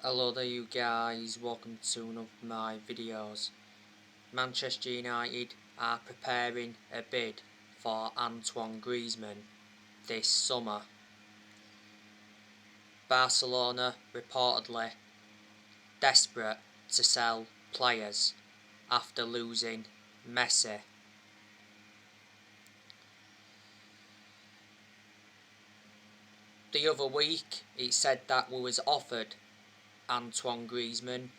Hello there you guys, welcome to one of my videos. Manchester United are preparing a bid for Antoine Greizeman this summer. Barcelona reportedly desperate to sell players after losing Messi. The other week it said that we was offered Antoine Greizeman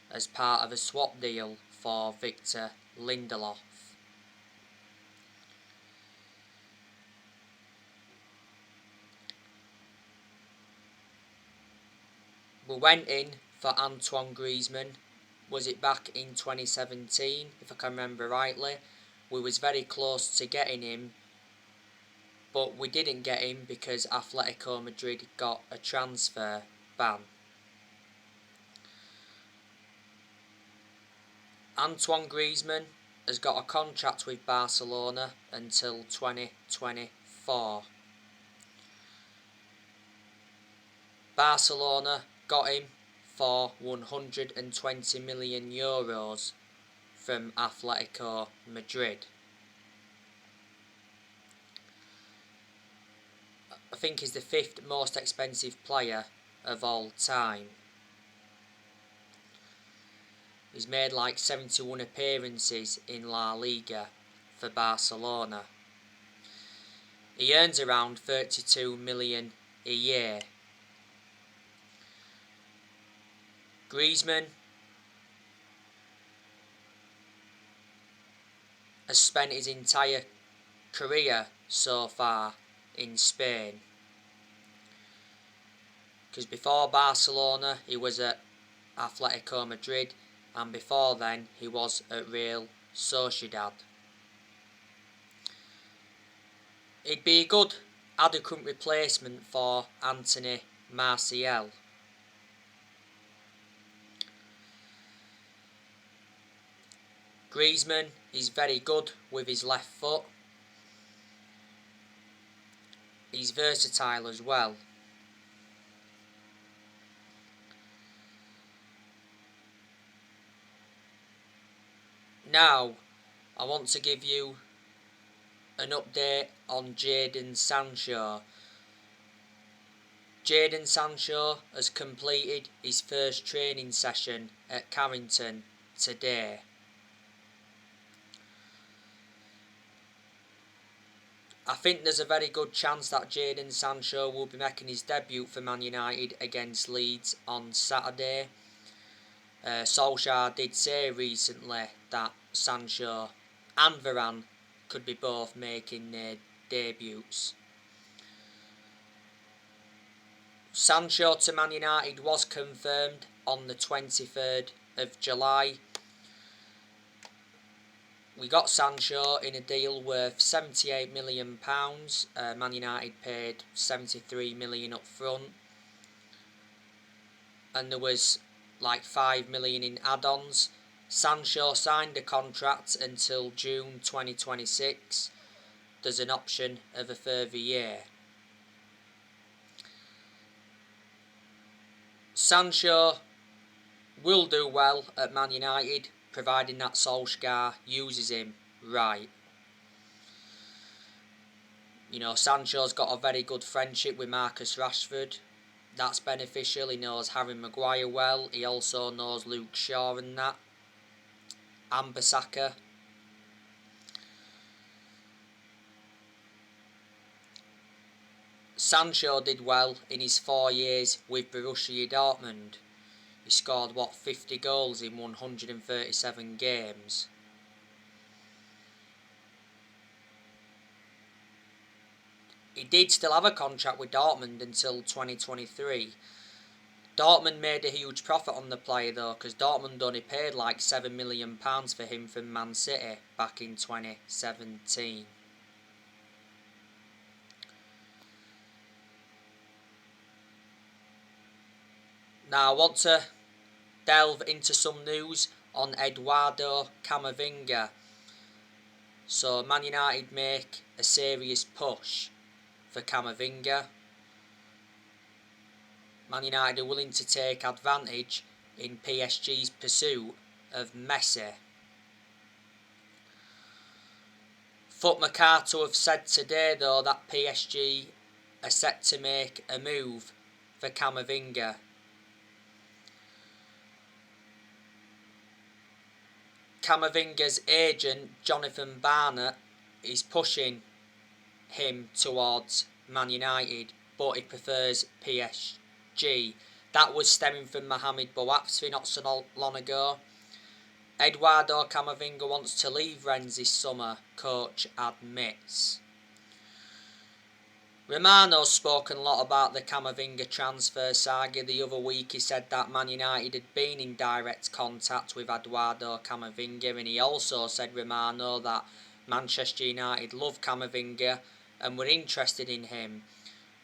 as part of a swap deal for Victor Lindelof. We went in for Antoine Greizeman, was it back in 2017 if I can remember rightly. We was very close to getting him, but we didn't get him because Atletico Madrid got a transfer ban. Antoine Greizeman has got a contract with Barcelona until 2024. Barcelona got him for €120 million from Atletico Madrid. I think he's the 5th most expensive player of all time. He's made like 71 appearances in La Liga for Barcelona. He earns around 32 million a year. Greizeman has spent his entire career so far in Spain, because before Barcelona he was at Atletico Madrid, and before then he was at Real Sociedad. He'd be a good adequate replacement for Anthony Martial. Greizeman is very good with his left foot. He's versatile as well. Now, I want to give you an update on Jadon Sancho. Jadon Sancho has completed his first training session at Carrington today. I think there's a very good chance that Jadon Sancho will be making his debut for Man United against Leeds on Saturday. Solskjaer did say recently that Sancho and Varane could be both making their debuts. Sancho to Man United was confirmed on the 23rd of July. We got Sancho in a deal worth £78 million. Man United paid £73 million up front, and there was like £5 million in add-ons. Sancho signed a contract until June 2026. There's an option of a further year. Sancho will do well at Man United, providing that Solskjaer uses him right. You know, Sancho's got a very good friendship with Marcus Rashford. That's beneficial. He knows Harry Maguire well. He also knows Luke Shaw and that. And Bissaka. Sancho did well in his 4 years with Borussia Dortmund. He scored, 50 goals in 137 games. He did still have a contract with Dortmund until 2023. Dortmund made a huge profit on the player though, because Dortmund only paid like £7 million for him from Man City back in 2017. Now I want to delve into some news on Eduardo Camavinga. So Man United make a serious push for Camavinga. Man United are willing to take advantage in PSG's pursuit of Messi. Foot Mercato have said today though that PSG are set to make a move for Camavinga. Camavinga's agent Jonathan Barnett is pushing him towards Man United, but he prefers PSG. That was stemming from Mohamed Bouafsi not so long ago. Eduardo Camavinga wants to leave Rennes this summer, coach admits. Romano's spoken a lot about the Camavinga transfer saga. The other week he said that Man United had been in direct contact with Eduardo Camavinga, and he also said, Romano, that Manchester United love Camavinga and were interested in him.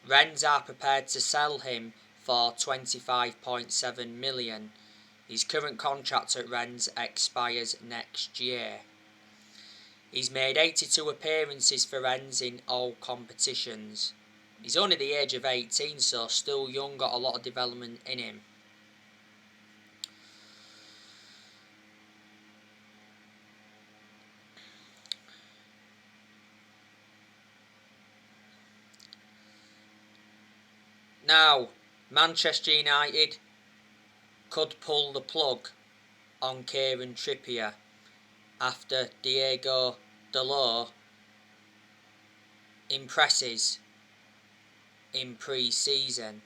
Rennes are prepared to sell him for 25.7 million. His current contract at Rennes expires next year. He's made 82 appearances for Rennes in all competitions. He's only the age of 18, so still young, got a lot of development in him. Now, Manchester United could pull the plug on Kieran Trippier after Diego Dalot impresses in pre-season.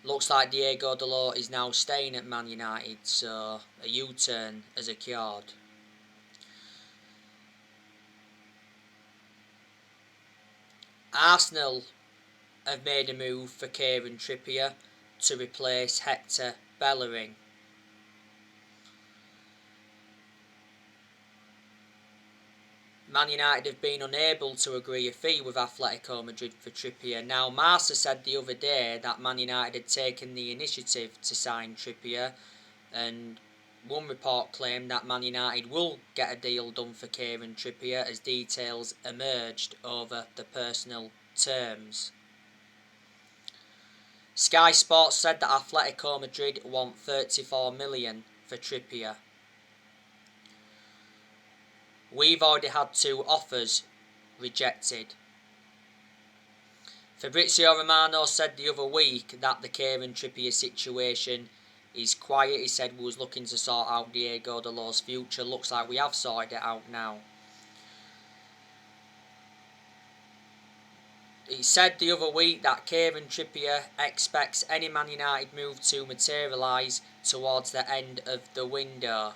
Looks like Diego Dalot is now staying at Man United, so a U-turn has occurred. Arsenal have made a move for Kieran Trippier to replace Hector Bellerin. Man United have been unable to agree a fee with Atletico Madrid for Trippier. Now, Marca said the other day that Man United had taken the initiative to sign Trippier, and one report claimed that Man United will get a deal done for Kieran Trippier as details emerged over the personal terms. Sky Sports said that Atletico Madrid want 34 million for Trippier. We've already had 2 offers rejected. Fabrizio Romano said the other week that the Kieran Trippier situation is quiet. He said we was looking to sort out Diego Dalot's future. Looks like we have sorted it out now. He said the other week that Kieran Trippier expects any Man United move to materialise towards the end of the window.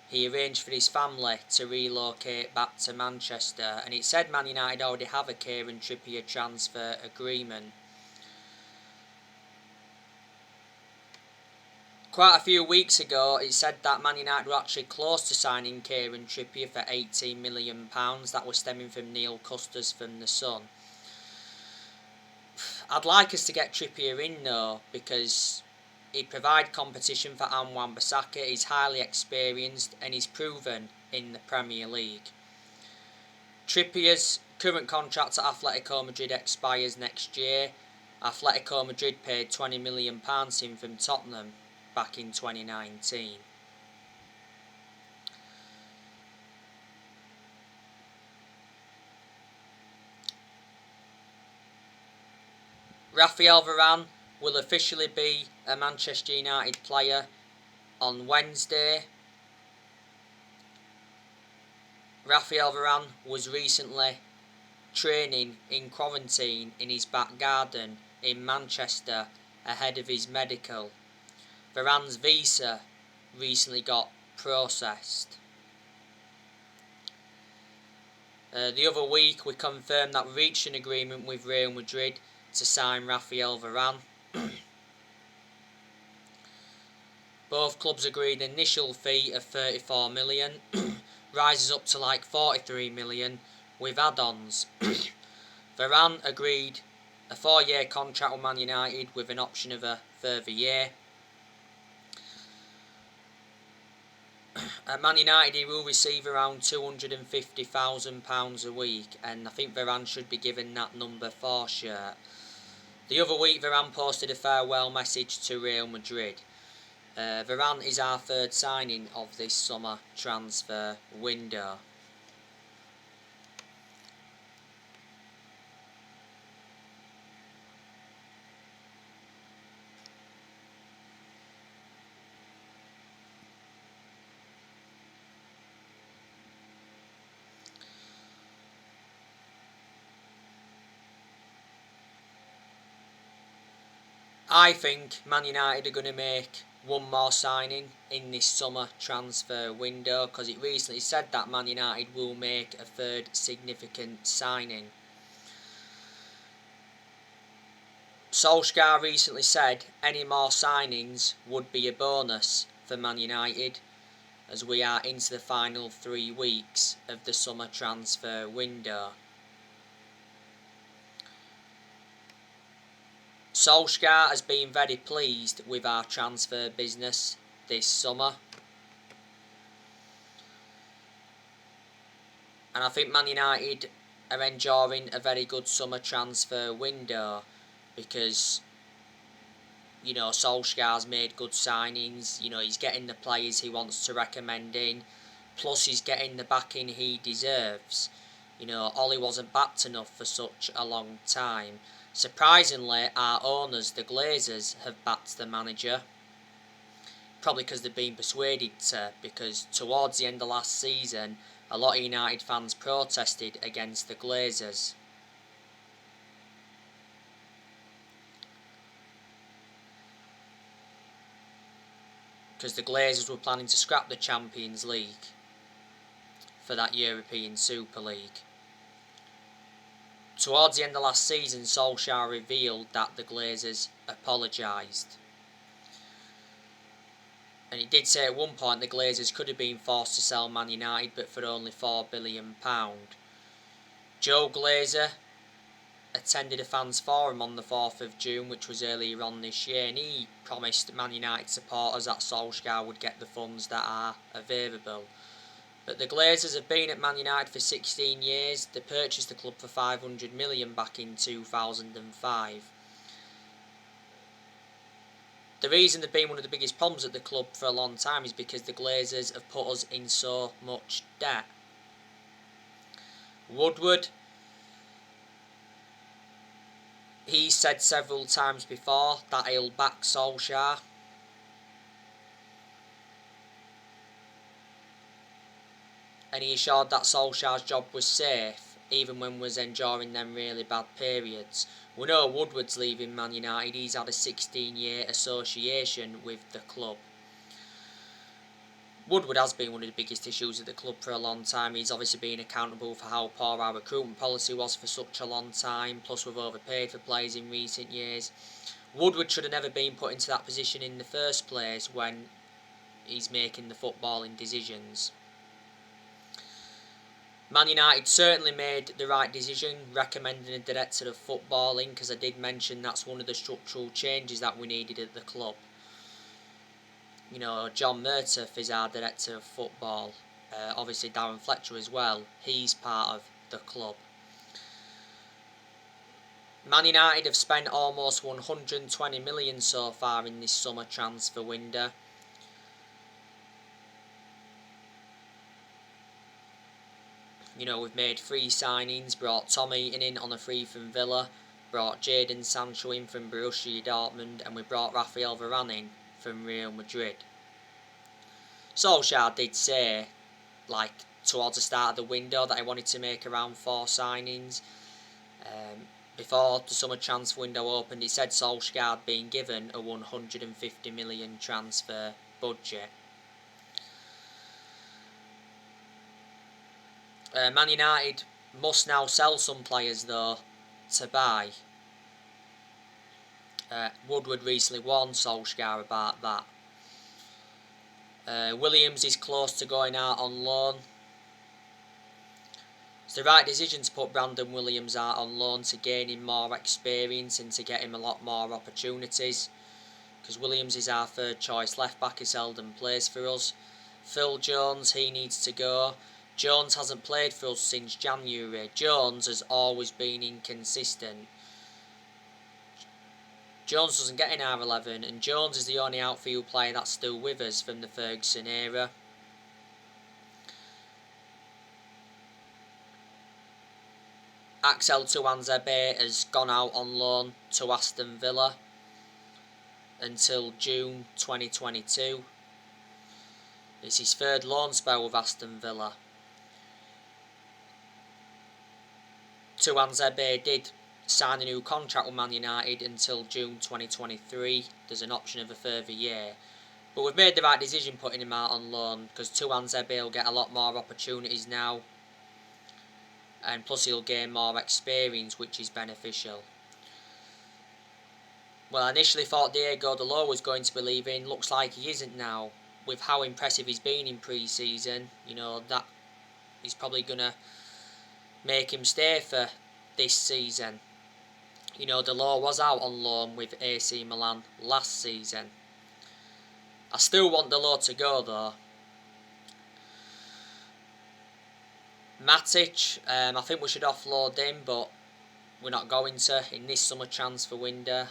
He arranged for his family to relocate back to Manchester, and it said Man United already have a Kieran Trippier transfer agreement. Quite a few weeks ago, it said that Man United were actually close to signing Kieran Trippier for £18 million. That was stemming from Neil Custers from The Sun. I'd like us to get Trippier in though, because he'd provide competition for Wan-Bissaka. He's highly experienced and he's proven in the Premier League. Trippier's current contract at Atletico Madrid expires next year. Atletico Madrid paid £20 million to him from Tottenham back in 2019. Rafael Varane will officially be a Manchester United player on Wednesday. Rafael Varane was recently training in quarantine in his back garden in Manchester ahead of his medical. Varane's visa recently got processed. The other week we confirmed that we reached an agreement with Real Madrid to sign Rafael Varane. Both clubs agreed an initial fee of 34 million, rises up to like 43 million with add-ons. Varane agreed a 4-year contract with Man United with an option of a further year. At Man United he will receive around £250,000 a week, and I think Varane should be given that number 4 shirt. The other week, Varane posted a farewell message to Real Madrid. Varane is our third signing of this summer transfer window. I think Man United are going to make one more signing in this summer transfer window, because it recently said that Man United will make a third significant signing. Solskjaer recently said any more signings would be a bonus for Man United, as we are into the final 3 weeks of the summer transfer window. Solskjaer has been very pleased with our transfer business this summer, and I think Man United are enjoying a very good summer transfer window, because Solskjaer's made good signings. He's getting the players he wants to recommend in, plus he's getting the backing he deserves. Ollie wasn't backed enough for such a long time. Surprisingly, our owners, the Glazers, have backed the manager. Probably because they've been persuaded to, because towards the end of last season, a lot of United fans protested against the Glazers. Because the Glazers were planning to scrap the Champions League for that European Super League. Towards the end of last season, Solskjaer revealed that the Glazers apologised. And he did say at one point the Glazers could have been forced to sell Man United, but for only £4 billion. Joe Glazer attended a fans forum on the 4th of June, which was earlier on this year, and he promised Man United supporters that Solskjaer would get the funds that are available. But the Glazers have been at Man United for 16 years. They purchased the club for $500 million back in 2005. The reason they've been one of the biggest problems at the club for a long time is because the Glazers have put us in so much debt. Woodward, he said several times before that he'll back Solskjaer. And he assured that Solskjaer's job was safe, even when we was enduring them really bad periods. We know Woodward's leaving Man United. He's had a 16-year association with the club. Woodward has been one of the biggest issues at the club for a long time. He's obviously been accountable for how poor our recruitment policy was for such a long time, plus we've overpaid for players in recent years. Woodward should have never been put into that position in the first place when he's making the footballing decisions. Man United certainly made the right decision recommending a director of footballing, because I did mention that's one of the structural changes that we needed at the club. John Murtaugh is our director of football. Obviously Darren Fletcher as well. He's part of the club. Man United have spent almost 120 million so far in this summer transfer window. We've made 3 signings, brought Tom Eaton in on a free from Villa, brought Jadon Sancho in from Borussia Dortmund, and we brought Rafael Varane in from Real Madrid. Solskjaer did say, towards the start of the window, that he wanted to make around 4 signings. Before the summer transfer window opened, he said Solskjaer had been given a 150 million transfer budget. Man United must now sell some players though to buy. Woodward recently warned Solskjaer about that. Williams is close to going out on loan. It's the right decision to put Brandon Williams out on loan to gain him more experience and to get him a lot more opportunities, because Williams is our third choice left back, who seldom plays for us. Phil Jones, he needs to go. Jones hasn't played for us since January. Jones has always been inconsistent. Jones doesn't get in our 11, and Jones is the only outfield player that's still with us from the Ferguson era. Axel Tuanzebe has gone out on loan to Aston Villa until June 2022. It's his third loan spell with Aston Villa. Tuanzebe did sign a new contract with Man United until June 2023. There's an option of a further year. But we've made the right decision putting him out on loan, because Tuanzebe will get a lot more opportunities now. And plus he'll gain more experience, which is beneficial. Well, I initially thought Diego Dalot was going to be leaving. Looks like he isn't now. With how impressive he's been in pre-season, that is probably going to make him stay for this season. Dalot was out on loan with AC Milan last season. I still want Dalot to go though. Matic, I think we should offload him, but we're not going to in this summer transfer window.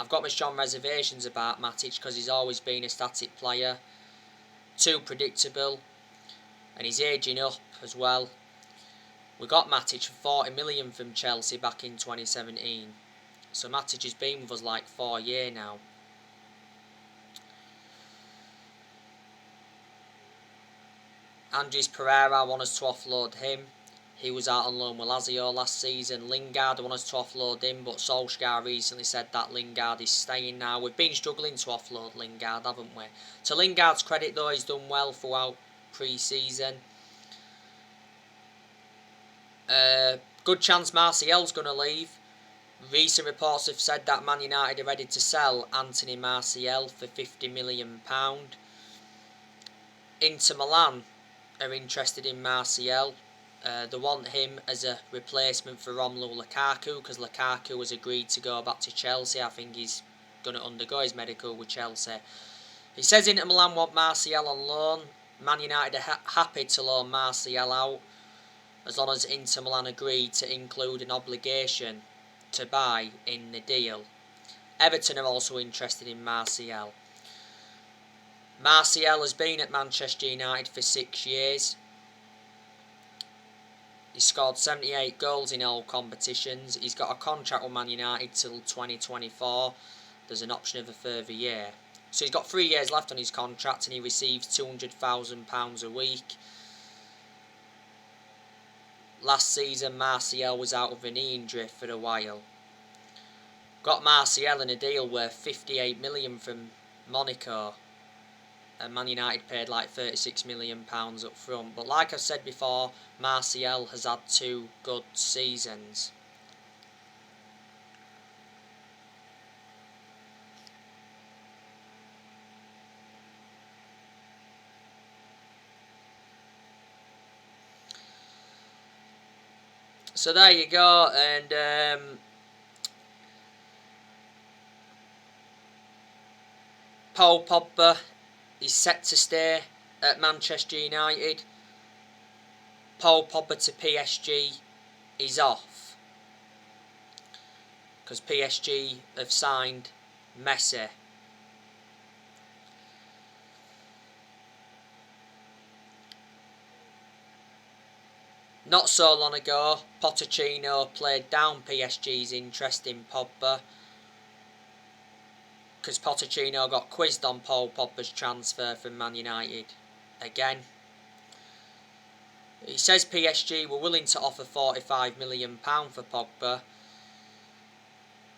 I've got my strong reservations about Matic because he's always been a static player, too predictable, and he's ageing up as well. We got Matic for 40 million from Chelsea back in 2017, so Matic has been with us like 4 years now. Andres Pereira, I want us to offload him. He was out on loan with Lazio last season. Lingard, I want us to offload him, but Solskjaer recently said that Lingard is staying now. We've been struggling to offload Lingard, haven't we? To Lingard's credit though, he's done well throughout pre-season. Good chance Martial's going to leave. Recent reports have said that Man United are ready to sell Anthony Martial for £50 million. Inter Milan are interested in Martial. They want him as a replacement for Romelu Lukaku, because Lukaku has agreed to go back to Chelsea. I think he's going to undergo his medical with Chelsea. He says Inter Milan want Martial on loan. Man United are happy to loan Martial out, as long as Inter Milan agree to include an obligation to buy in the deal. Everton are also interested in Martial. Martial has been at Manchester United for 6 years. He scored 78 goals in all competitions. He's got a contract with Man United till 2024. There's an option of a further year. So he's got 3 years left on his contract, and he receives £200,000 a week. Last season, Martial was out with a knee injury for a while. Got Martial in a deal worth 58 million from Monaco. And Man United paid like £36 million up front. But like I've said before, Martial has had 2 good seasons. So there you go, and Paul Pogba is set to stay at Manchester United. Paul Pogba to PSG is off, because PSG have signed Messi. Not so long ago, Pochettino played down PSG's interest in Pogba, because Pochettino got quizzed on Paul Pogba's transfer from Man United again. He says PSG were willing to offer £45 million for Pogba,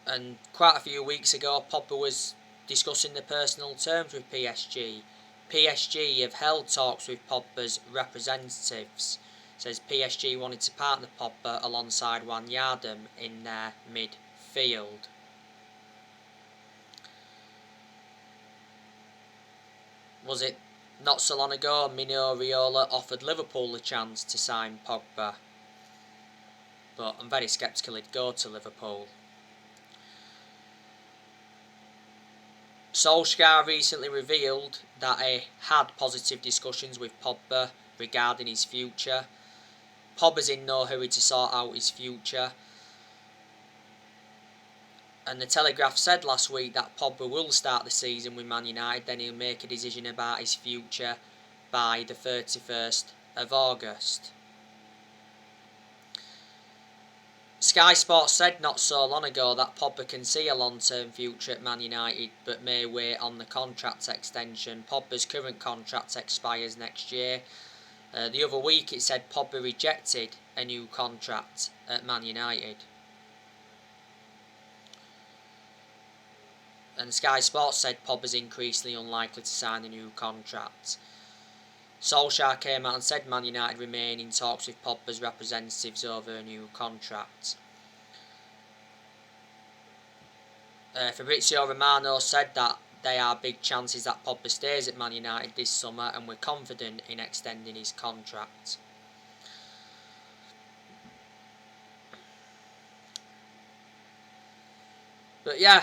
and quite a few weeks ago Pogba was discussing the personal terms with PSG. PSG have held talks with Pogba's representatives. Says PSG wanted to partner Pogba alongside Wijnaldum in their midfield. Was it not so long ago Mino Raiola offered Liverpool a chance to sign Pogba? But I'm very sceptical he'd go to Liverpool. Solskjaer recently revealed that he had positive discussions with Pogba regarding his future. Pogba's in no hurry to sort out his future. And the Telegraph said last week that Pogba will start the season with Man United, then he'll make a decision about his future by the 31st of August. Sky Sports said not so long ago that Pogba can see a long-term future at Man United but may wait on the contract extension. Pogba's current contract expires next year. The other week it said Pogba rejected a new contract at Man United. And Sky Sports said Pogba's increasingly unlikely to sign a new contract. Solskjaer came out and said Man United remain in talks with Pogba's representatives over a new contract. Fabrizio Romano said that there are big chances that Pogba stays at Man United this summer and we're confident in extending his contract. But yeah,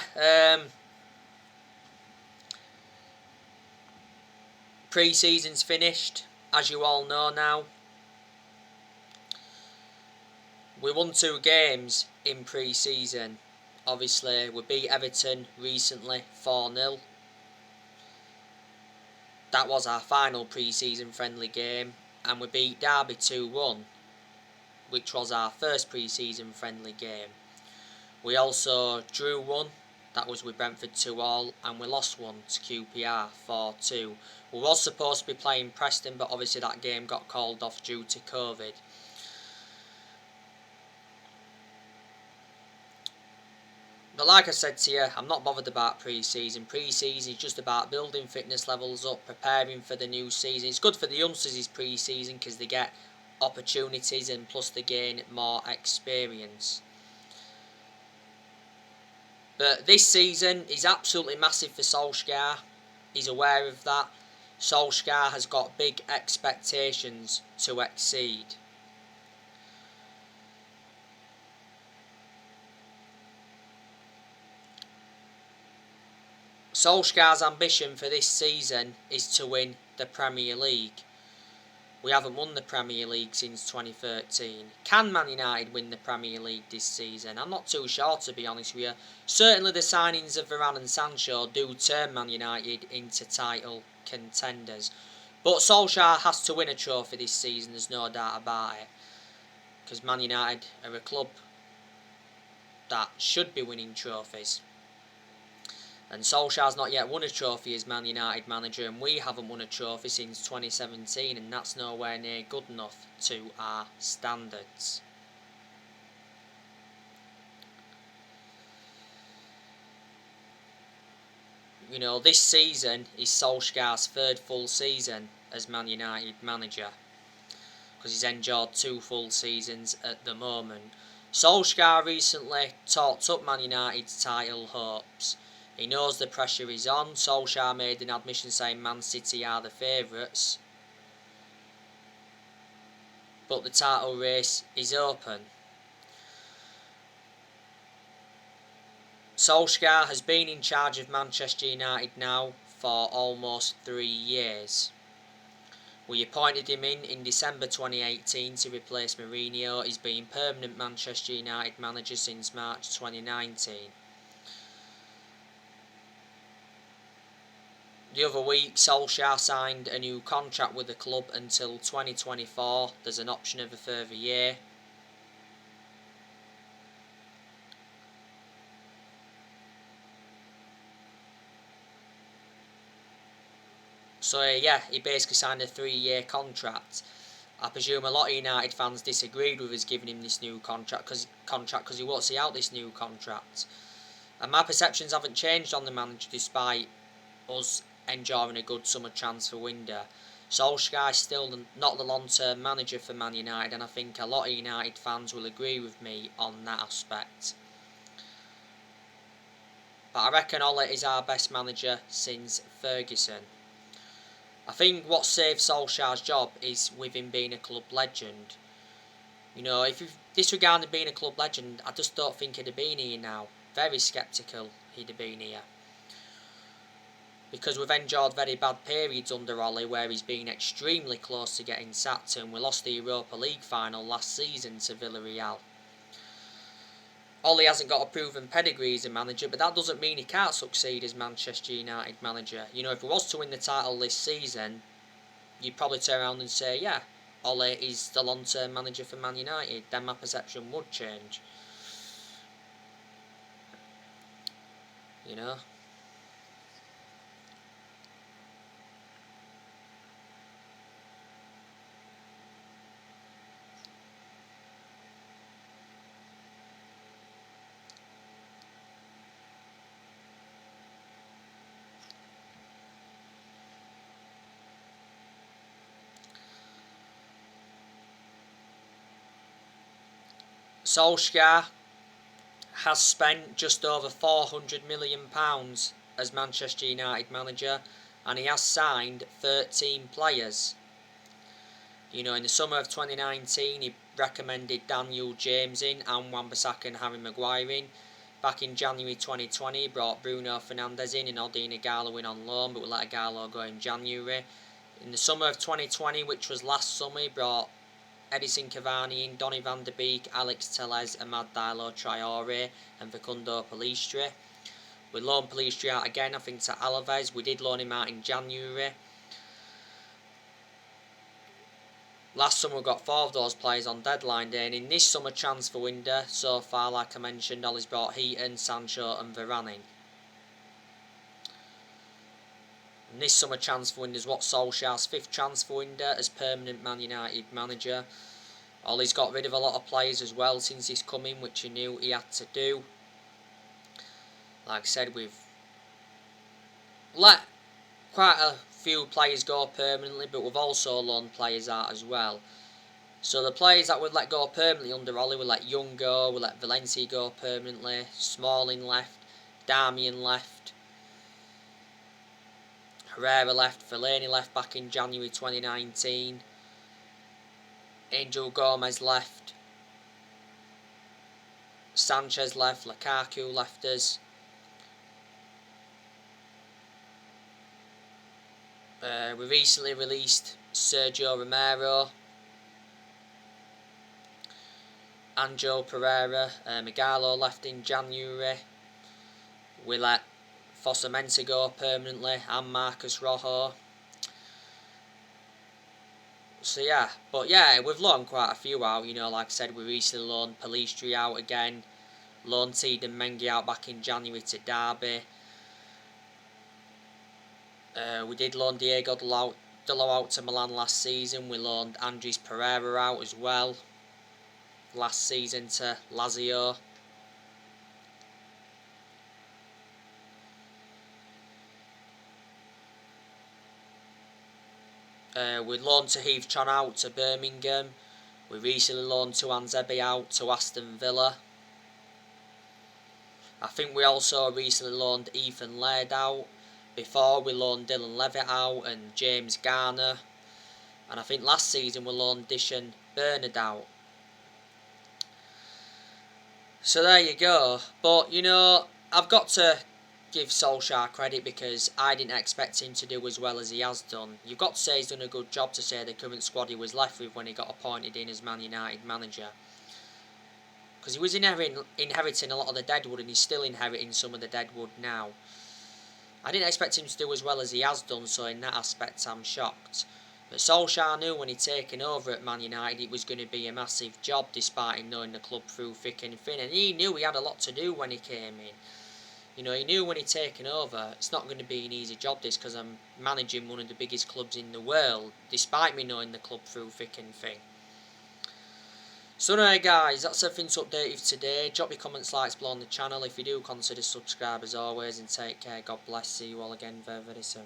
pre-season's finished, as you all know now. We won 2 games in pre-season. Obviously, we beat Everton recently 4-0. That was our final pre-season friendly game. And we beat Derby 2-1, which was our first pre-season friendly game. We also drew 1. That was with Brentford 2-2, and we lost 1 to QPR 4-2. We was supposed to be playing Preston, but obviously that game got called off due to COVID. But like I said to you, I'm not bothered about pre-season. Pre-season is just about building fitness levels up, preparing for the new season. It's good for the youngsters, is pre-season, because they get opportunities and plus they gain more experience. But this season is absolutely massive for Solskjaer. He's aware of that. Solskjaer has got big expectations to exceed. Solskjaer's ambition for this season is to win the Premier League. We haven't won the Premier League since 2013. Can Man United win the Premier League this season? I'm not too sure, to be honest with you. Certainly the signings of Varane and Sancho do turn Man United into title contenders. But Solskjaer has to win a trophy this season, there's no doubt about it. Because Man United are a club that should be winning trophies. And Solskjaer's not yet won a trophy as Man United manager, and we haven't won a trophy since 2017, and that's nowhere near good enough to our standards. You know, this season is Solskjaer's 3rd full season as Man United manager, because he's endured 2 full seasons at the moment. Solskjaer recently talked up Man United's title hopes. He knows the pressure is on. Solskjaer made an admission saying Man City are the favourites. But the title race is open. Solskjaer has been in charge of Manchester United now for almost 3 years. We appointed him in December 2018 to replace Mourinho. He's been permanent Manchester United manager since March 2019. The other week, Solskjaer signed a new contract with the club until 2024. There's an option of a further year. So yeah, he basically signed a 3-year contract. I presume a lot of United fans disagreed with us giving him this new contract because he won't see out this new contract. And my perceptions haven't changed on the manager despite us enjoying a good summer transfer window. Solskjaer is still not the long-term manager for Man United, and I think a lot of United fans will agree with me on that aspect. But I reckon Ole is our best manager since Ferguson. I think what saved Solskjaer's job is with him being a club legend. You know, if you disregard him being a club legend, I just don't think he'd have been here now. Very sceptical he'd have been here. Because we've endured very bad periods under Ole where he's been extremely close to getting sacked, and we lost the Europa League final last season to Villarreal. Ollie hasn't got a proven pedigree as a manager, but that doesn't mean he can't succeed as Manchester United manager. You know, if he was to win the title this season, you'd probably turn around and say, yeah, Ollie is the long-term manager for Man United. Then my perception would change. You know? Solskjaer has spent just over £400 million as Manchester United manager, and he has signed 13 players. You know, in the summer of 2019, he recommended Daniel James in, and Wan-Bissaka and Harry Maguire in. Back in January 2020, he brought Bruno Fernandes in and Odin Igalo in on loan, but we let Igalo go in January. In the summer of 2020, which was last summer, he brought Edison Cavani in, Donny van de Beek, Alex Telles, Amad Diallo Traore and Facundo Pellistri. We loaned Pellistri out again, I think, to Alaves. We did loan him out in January. Last summer we got 4 of those players on deadline day, and in this summer transfer window, so far, like I mentioned, Ollie's brought Heaton, Sancho and Varane in. And this summer transfer window is what Solskjaer's 5th transfer window as permanent Man United manager. Ollie's got rid of a lot of players as well since he's come in, which he knew he had to do. Like I said, we've let quite a few players go permanently, but we've also loaned players out as well. So the players that we've let go permanently under Ollie, we let Young go, we let Valencia go permanently, Smalling left, Darmian left, Herrera left, Fellaini left back in January 2019, Angel Gomez left, Sanchez left, Lukaku left us. We recently released Sergio Romero, Angel Pereira, Migalo left in January. We let Fosamenta go permanently and Marcus Rojo. So yeah, but yeah, we've loaned quite a few out. You know, like I said, we recently loaned Pellistri out again, loaned Teden Mengi out back in January to Derby. We did loan Diego Dalot out to Milan last season. We loaned Andres Pereira out as well last season to Lazio. We loaned Tahith Chon out to Birmingham. We recently loaned Tuanzebe out to Aston Villa. I think we also recently loaned Ethan Laird out. Before we loaned Dylan Levitt out and James Garner. And I think last season we loaned Dishan Bernard out. So there you go. But, you know, I've got to give Solskjaer credit because I didn't expect him to do as well as he has done. You've got to say he's done a good job to say the current squad he was left with when he got appointed in as Man United manager. Because he was inheriting a lot of the deadwood, and he's still inheriting some of the deadwood now. I didn't expect him to do as well as he has done, so in that aspect I'm shocked. But Solskjaer knew when he'd taken over at Man United it was going to be a massive job, despite him knowing the club through thick and thin. And he knew he had a lot to do when he came in. You know, he knew when he'd taken over, it's not going to be an easy job this, because I'm managing one of the biggest clubs in the world, despite me knowing the club through thick and thin. So anyway guys, that's everything to update you today. Drop your comments, likes below on the channel. If you do, consider subscribe as always, and take care. God bless. See you all again very, very soon.